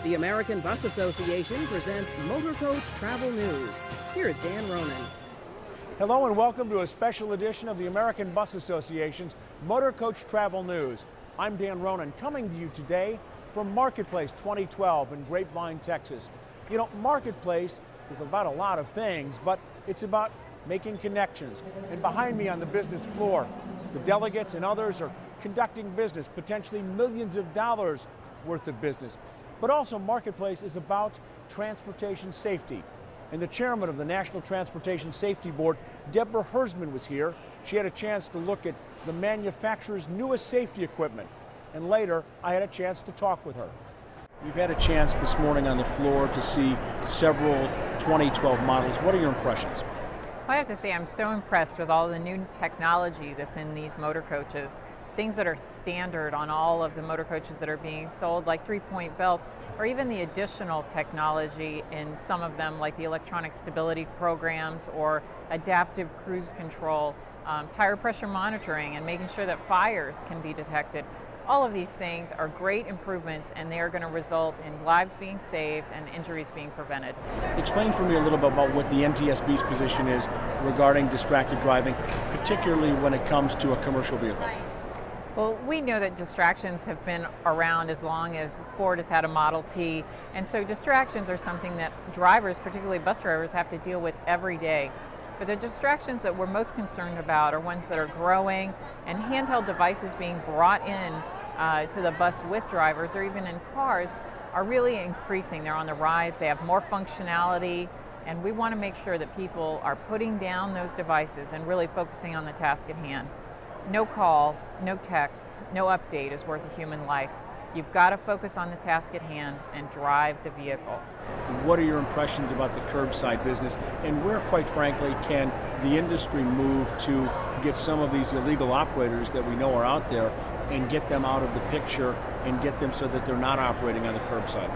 The American Bus Association presents Motorcoach Travel News. Here's Dan Ronan. Hello and welcome to a special edition of the American Bus Association's Motorcoach Travel News. I'm Dan Ronan, coming to you today from Marketplace 2012 in Grapevine, Texas. You know, Marketplace is about a lot of things, but it's about making connections. And behind me on the business floor, the delegates and others are conducting business, potentially millions of dollars worth of business. But also Marketplace is about transportation safety. And the chairman of the National Transportation Safety Board, Deborah Hersman, was here. She had a chance to look at the manufacturer's newest safety equipment. And later, I had a chance to talk with her. You've had a chance this morning on the floor to see several 2012 models. What are your impressions? I have to say I'm so impressed with all the new technology that's in these motor coaches. Things that are standard on all of the motor coaches that are being sold, like three-point belts, or even the additional technology in some of them, like the electronic stability programs or adaptive cruise control, tire pressure monitoring, and making sure that fires can be detected. All of these things are great improvements, and they are going to result in lives being saved and injuries being prevented. Explain for me a little bit about what the NTSB's position is regarding distracted driving, particularly when it comes to a commercial vehicle. Well, we know that distractions have been around as long as Ford has had a Model T, and so distractions are something that drivers, particularly bus drivers, have to deal with every day. But the distractions that we're most concerned about are ones that are growing, and handheld devices being brought in to the bus with drivers or even in cars are really increasing. They're on the rise, they have more functionality, and we want to make sure that people are putting down those devices and really focusing on the task at hand. No call, no text, no update is worth a human life. You've got to focus on the task at hand and drive the vehicle. What are your impressions about the curbside business, and where, quite frankly, can the industry move to get some of these illegal operators that we know are out there and get them out of the picture and get them so that they're not operating on the curbside?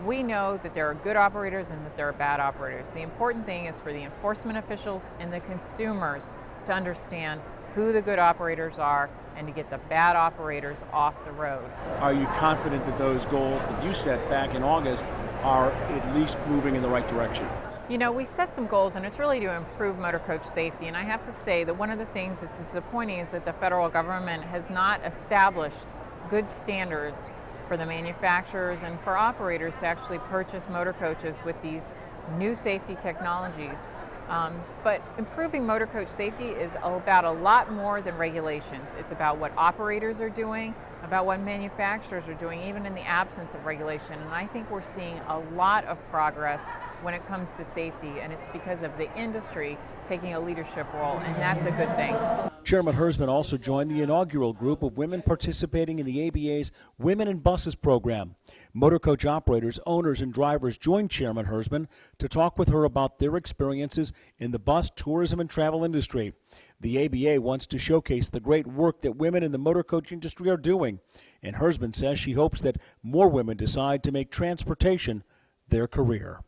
We know that there are good operators and that there are bad operators. The important thing is for the enforcement officials and the consumers to understand who the good operators are and to get the bad operators off the road. Are you confident that those goals that you set back in August are at least moving in the right direction? You know, we set some goals, and it's really to improve motor coach safety. And I have to say that one of the things that's disappointing is that the federal government has not established good standards for the manufacturers and for operators to actually purchase motor coaches with these new safety technologies. But improving motor coach safety is about a lot more than regulations. It's about what operators are doing, about what manufacturers are doing, even in the absence of regulation. And I think we're seeing a lot of progress when it comes to safety, and it's because of the industry taking a leadership role, and that's a good thing. Chairman Hersman also joined the inaugural group of women participating in the ABA's Women in Buses program. Motor coach operators, owners, and drivers joined Chairman Hersman to talk with her about their experiences in the bus, tourism, and travel industry. The ABA wants to showcase the great work that women in the motor coach industry are doing, and Hersman says she hopes that more women decide to make transportation their career.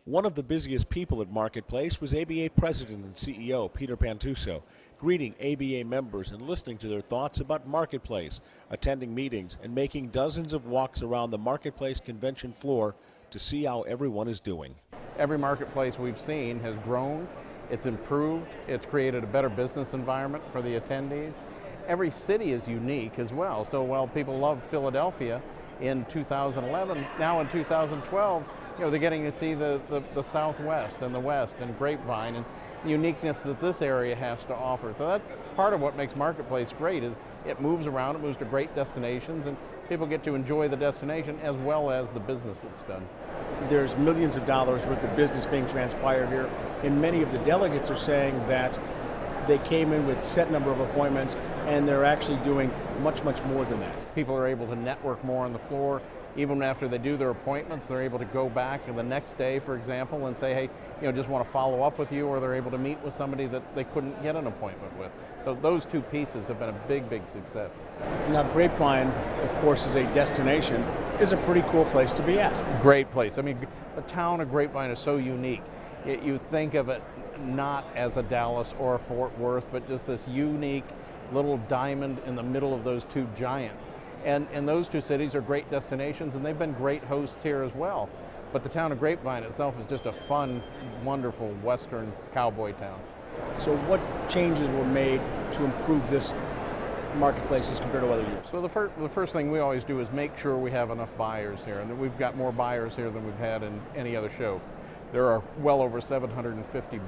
One of the busiest people at Marketplace was ABA President and CEO Peter Pantuso, greeting ABA members and listening to their thoughts about Marketplace, attending meetings, and making dozens of walks around the Marketplace convention floor to see how everyone is doing. Every Marketplace we've seen has grown, it's improved, it's created a better business environment for the attendees. Every city is unique as well, so while people love Philadelphia in 2011, now in 2012, they're getting to see the Southwest and the West and Grapevine and the uniqueness that this area has to offer. So that's part of what makes Marketplace great is it moves around, it moves to great destinations, and people get to enjoy the destination as well as the business that's done. There's millions of dollars worth of business being transpired here, and many of the delegates are saying that they came in with set number of appointments and they're actually doing much, much more than that. People are able to network more on the floor. Even after they do their appointments, they're able to go back the next day, for example, and say, hey, just want to follow up with you, or they're able to meet with somebody that they couldn't get an appointment with. So those two pieces have been a big, big success. Now, Grapevine, of course, is a destination, is a pretty cool place to be at. Great place. I mean, the town of Grapevine is so unique. You think of it not as a Dallas or a Fort Worth, but just this unique little diamond in the middle of those two giants. And those two cities are great destinations, and they've been great hosts here as well. But the town of Grapevine itself is just a fun, wonderful Western cowboy town. So what changes were made to improve this marketplace as compared to other years? So the first thing we always do is make sure we have enough buyers here, and that we've got more buyers here than we've had in any other show. There are well over 750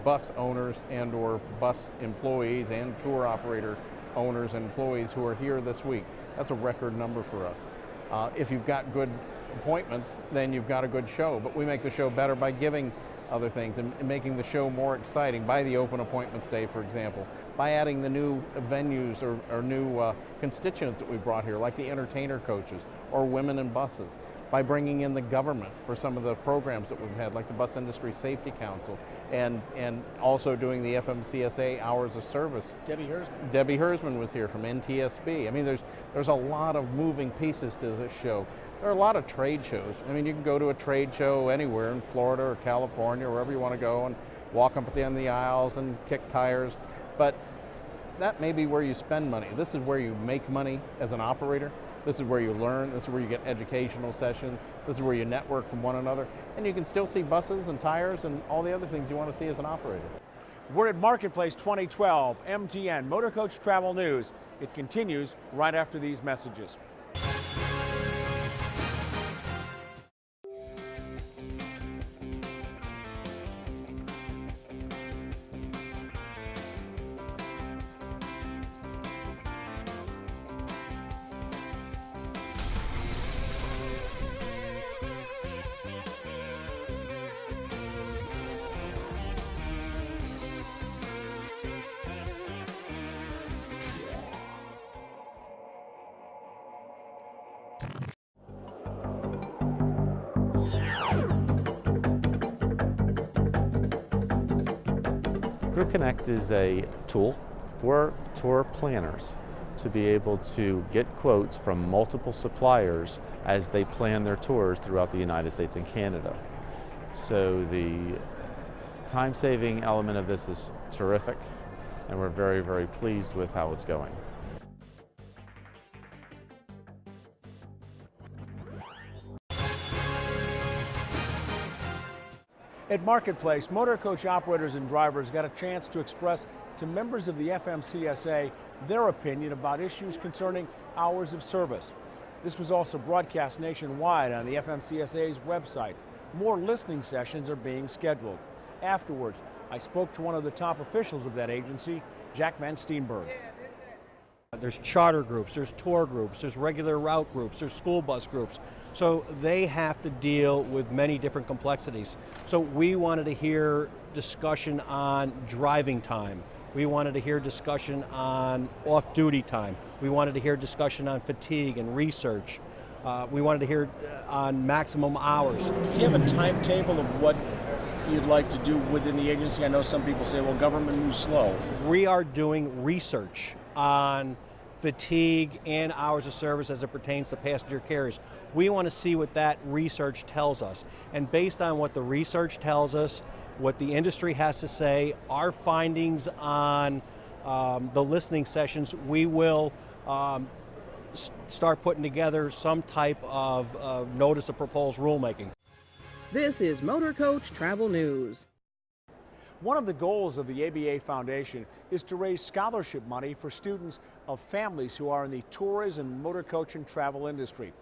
bus owners and or bus employees and tour operator owners and employees who are here this week. That's a record number for us. If you've got good appointments, then you've got a good show. But we make the show better by giving other things and making the show more exciting, by the open appointments day, for example, by adding the new venues or new constituents that we brought here, like the entertainer coaches or women in buses, by bringing in the government for some of the programs that we've had, like the Bus Industry Safety Council, and also doing the FMCSA Hours of Service. Debbie Hersman was here from NTSB. I mean, there's a lot of moving pieces to this show. There are a lot of trade shows. I mean, you can go to a trade show anywhere in Florida or California, or wherever you want to go, and walk up at the end of the aisles and kick tires. But that may be where you spend money. This is where you make money as an operator. This is where you learn. This is where you get educational sessions. This is where you network from one another. And you can still see buses and tires and all the other things you want to see as an operator. We're at Marketplace 2012, MTN, Motorcoach Travel News. It continues right after these messages. Group Connect is a tool for tour planners to be able to get quotes from multiple suppliers as they plan their tours throughout the United States and Canada. So the time-saving element of this is terrific, and we're very, very pleased with how it's going. At Marketplace, Motorcoach operators and drivers got a chance to express to members of the FMCSA their opinion about issues concerning hours of service. This was also broadcast nationwide on the FMCSA's website. More listening sessions are being scheduled. Afterwards, I spoke to one of the top officials of that agency, Jack Van Steenberg. There's charter groups, there's tour groups, there's regular route groups, there's school bus groups. So they have to deal with many different complexities. So we wanted to hear discussion on driving time. We wanted to hear discussion on off-duty time. We wanted to hear discussion on fatigue and research. We wanted to hear on maximum hours. Do you have a timetable of what you'd like to do within the agency? I know some people say, well, government moves slow. We are doing research on fatigue and hours of service as it pertains to passenger carriers. We want to see what that research tells us. And based on what the research tells us, what the industry has to say, our findings on the listening sessions, we will start putting together some type of notice of proposed rulemaking. This is Motorcoach Travel News. One of the goals of the ABA Foundation is to raise scholarship money for students of families who are in the tourism, motor coach, and travel industry.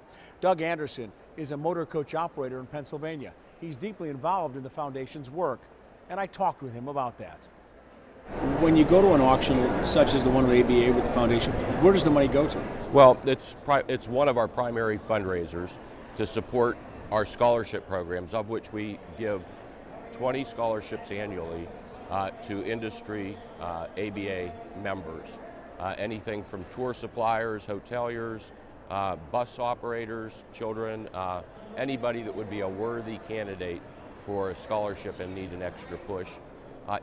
Doug Anderson is a motor coach operator in Pennsylvania. He's deeply involved in the foundation's work, and I talked with him about that. When you go to an auction such as the one with ABA with the foundation, where does the money go to? Well, it's one of our primary fundraisers to support our scholarship programs, of which we give 20 scholarships annually to industry ABA members. Anything from tour suppliers, hoteliers, bus operators, children, anybody that would be a worthy candidate for a scholarship and need an extra push.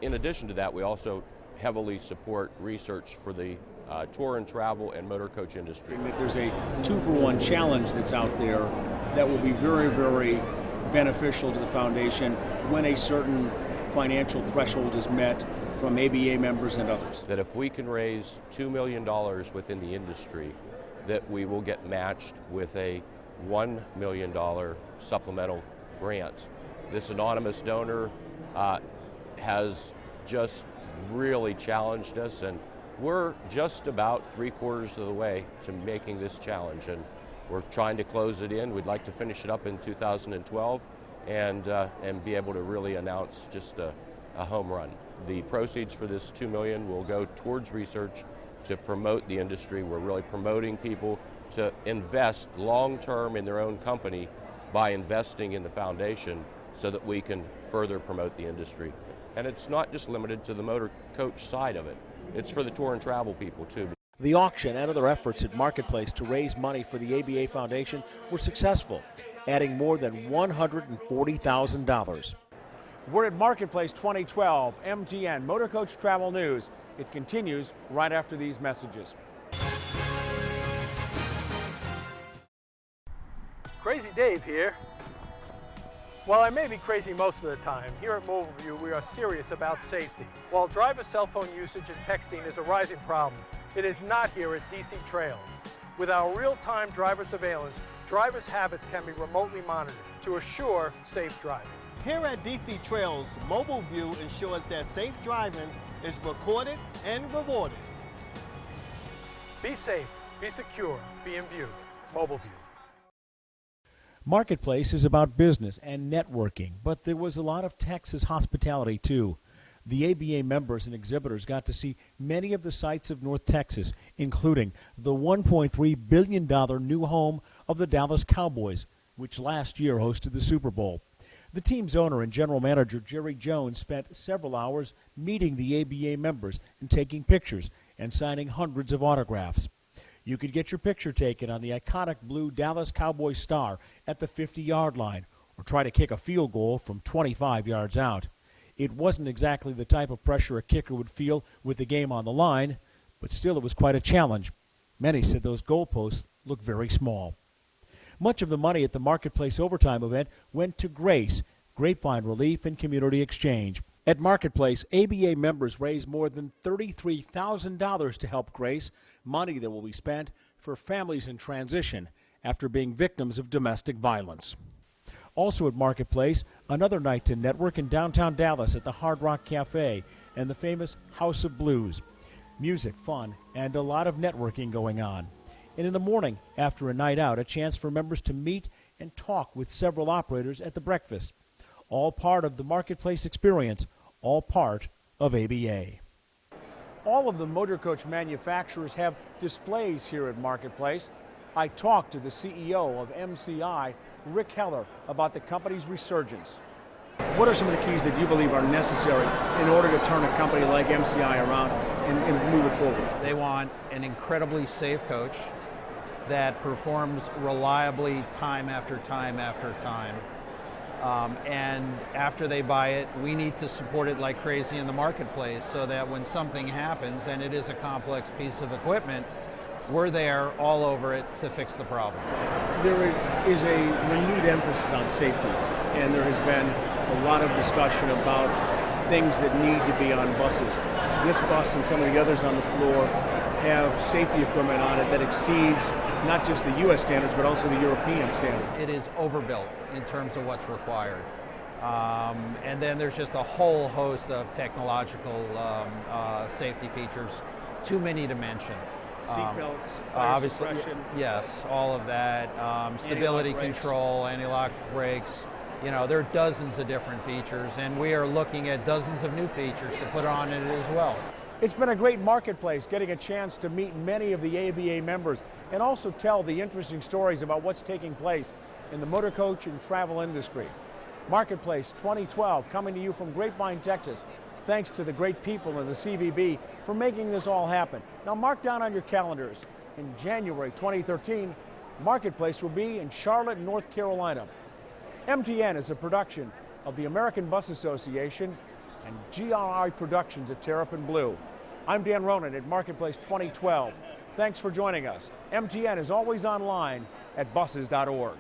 In addition to that, we also heavily support research for the tour and travel and motor coach industry. There's a 2-for-1 challenge that's out there that will be very, very beneficial to the foundation when a certain financial threshold is met from ABA members and others. That if we can raise $2 million within the industry, that we will get matched with a $1 million supplemental grant. This anonymous donor has just really challenged us, and we're just about 3/4 of the way to making this challenge, and we're trying to close it in. We'd like to finish it up in 2012 and be able to really announce just a home run. The proceeds for this $2 million will go towards research to promote the industry. We're really promoting people to invest long-term in their own company by investing in the foundation so that we can further promote the industry. And it's not just limited to the motor coach side of it. It's for the tour and travel people too. The auction and other efforts at Marketplace to raise money for the ABA Foundation were successful, adding more than $140,000. We're at Marketplace 2012, MTN, Motorcoach Travel News. It continues right after these messages. Crazy Dave here. While I may be crazy most of the time, here at Mobile View we are serious about safety. While driver cell phone usage and texting is a rising problem, it is not here at DC Trails. With our real-time driver surveillance, drivers' habits can be remotely monitored to assure safe driving. Here at DC Trails, Mobile View ensures that safe driving is recorded and rewarded. Be safe, be secure, be in view. Mobile View. Marketplace is about business and networking, but there was a lot of Texas hospitality too. The ABA members and exhibitors got to see many of the sights of North Texas, including the $1.3 billion new home of the Dallas Cowboys, which last year hosted the Super Bowl. The team's owner and general manager, Jerry Jones, spent several hours meeting the ABA members and taking pictures and signing hundreds of autographs. You could get your picture taken on the iconic blue Dallas Cowboys star at the 50-yard line or try to kick a field goal from 25 yards out. It wasn't exactly the type of pressure a kicker would feel with the game on the line, but still it was quite a challenge. Many said those goalposts looked very small. Much of the money at the Marketplace Overtime event went to Grace, Grapevine Relief and Community Exchange. At Marketplace, ABA members raised more than $33,000 to help Grace, money that will be spent for families in transition after being victims of domestic violence. Also at Marketplace, another night to network in downtown Dallas at the Hard Rock Cafe and the famous House of Blues. Music, fun, and a lot of networking going on. And in the morning, after a night out, a chance for members to meet and talk with several operators at the breakfast. All part of the Marketplace experience, all part of ABA. All of the motor coach manufacturers have displays here at Marketplace. I talked to the CEO of MCI, Rick Heller, about the company's resurgence. What are some of the keys that you believe are necessary in order to turn a company like MCI around and move it forward? They want an incredibly safe coach that performs reliably time after time after time. And after they buy it, we need to support it like crazy in the marketplace so that when something happens, and it is a complex piece of equipment, we're there all over it to fix the problem. There is a renewed emphasis on safety, and there has been a lot of discussion about things that need to be on buses. This bus and some of the others on the floor have safety equipment on it that exceeds not just the U.S. standards, but also the European standard. It is overbuilt in terms of what's required. And then there's just a whole host of technological safety features, too many to mention. Seatbelts, obviously, suppression. Yes, all of that. Stability control, anti-lock brakes. You know, there are dozens of different features, and we are looking at dozens of new features to put on it as well. It's been a great marketplace, getting a chance to meet many of the ABA members and also tell the interesting stories about what's taking place in the motor coach and travel industry. Marketplace 2012 coming to you from Grapevine, Texas. Thanks to the great people in the CVB for making this all happen. Now mark down on your calendars. In January 2013, Marketplace will be in Charlotte, North Carolina. MTN is a production of the American Bus Association and GRI Productions at Terrapin Blue. I'm Dan Ronan at Marketplace 2012. Thanks for joining us. MTN is always online at buses.org.